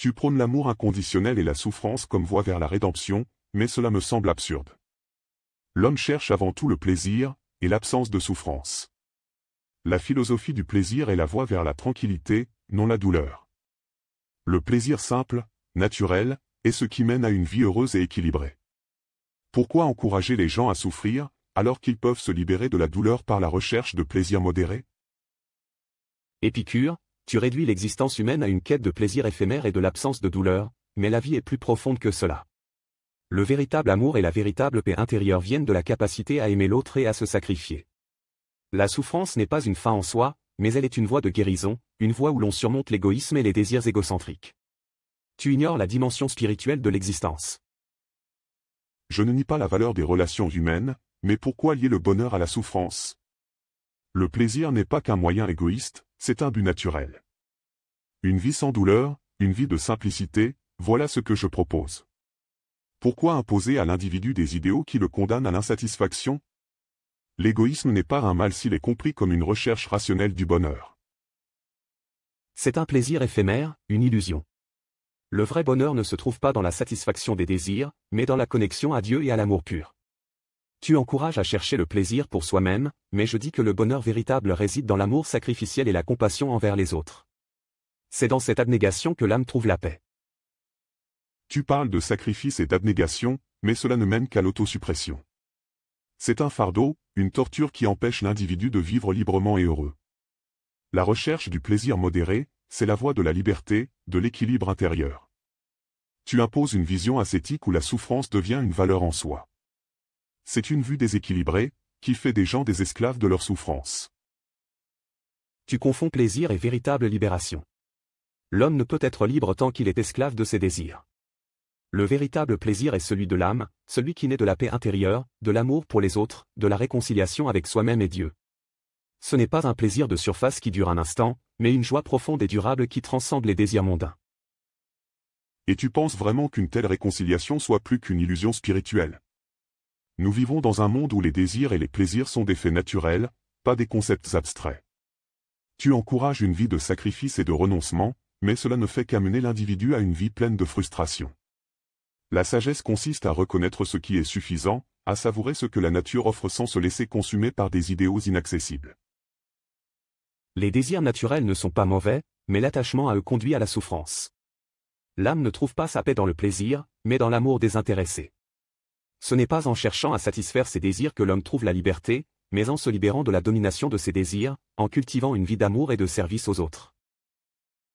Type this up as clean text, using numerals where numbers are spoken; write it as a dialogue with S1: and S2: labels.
S1: Tu prônes l'amour inconditionnel et la souffrance comme voie vers la rédemption, mais cela me semble absurde. L'homme cherche avant tout le plaisir, et l'absence de souffrance. La philosophie du plaisir est la voie vers la tranquillité, non la douleur. Le plaisir simple, naturel, est ce qui mène à une vie heureuse et équilibrée. Pourquoi encourager les gens à souffrir, alors qu'ils peuvent se libérer de la douleur par la recherche de plaisir modéré?
S2: Épicure, tu réduis l'existence humaine à une quête de plaisir éphémère et de l'absence de douleur, mais la vie est plus profonde que cela. Le véritable amour et la véritable paix intérieure viennent de la capacité à aimer l'autre et à se sacrifier. La souffrance n'est pas une fin en soi, mais elle est une voie de guérison, une voie où l'on surmonte l'égoïsme et les désirs égocentriques. Tu ignores la dimension spirituelle de l'existence.
S1: Je ne nie pas la valeur des relations humaines, mais pourquoi lier le bonheur à la souffrance? Le plaisir n'est pas qu'un moyen égoïste, c'est un but naturel. Une vie sans douleur, une vie de simplicité, voilà ce que je propose. Pourquoi imposer à l'individu des idéaux qui le condamnent à l'insatisfaction? L'égoïsme n'est pas un mal s'il est compris comme une recherche rationnelle du bonheur.
S2: C'est un plaisir éphémère, une illusion. Le vrai bonheur ne se trouve pas dans la satisfaction des désirs, mais dans la connexion à Dieu et à l'amour pur. Tu encourages à chercher le plaisir pour soi-même, mais je dis que le bonheur véritable réside dans l'amour sacrificiel et la compassion envers les autres. C'est dans cette abnégation que l'âme trouve la paix.
S1: Tu parles de sacrifice et d'abnégation, mais cela ne mène qu'à l'autosuppression. C'est un fardeau, une torture qui empêche l'individu de vivre librement et heureux. La recherche du plaisir modéré, c'est la voie de la liberté, de l'équilibre intérieur. Tu imposes une vision ascétique où la souffrance devient une valeur en soi. C'est une vue déséquilibrée, qui fait des gens des esclaves de leur souffrance.
S2: Tu confonds plaisir et véritable libération. L'homme ne peut être libre tant qu'il est esclave de ses désirs. Le véritable plaisir est celui de l'âme, celui qui naît de la paix intérieure, de l'amour pour les autres, de la réconciliation avec soi-même et Dieu. Ce n'est pas un plaisir de surface qui dure un instant, mais une joie profonde et durable qui transcende les désirs mondains.
S1: Et tu penses vraiment qu'une telle réconciliation soit plus qu'une illusion spirituelle? Nous vivons dans un monde où les désirs et les plaisirs sont des faits naturels, pas des concepts abstraits. Tu encourages une vie de sacrifice et de renoncement, mais cela ne fait qu'amener l'individu à une vie pleine de frustration. La sagesse consiste à reconnaître ce qui est suffisant, à savourer ce que la nature offre sans se laisser consumer par des idéaux inaccessibles.
S2: Les désirs naturels ne sont pas mauvais, mais l'attachement à eux conduit à la souffrance. L'âme ne trouve pas sa paix dans le plaisir, mais dans l'amour désintéressé. Ce n'est pas en cherchant à satisfaire ses désirs que l'homme trouve la liberté, mais en se libérant de la domination de ses désirs, en cultivant une vie d'amour et de service aux autres.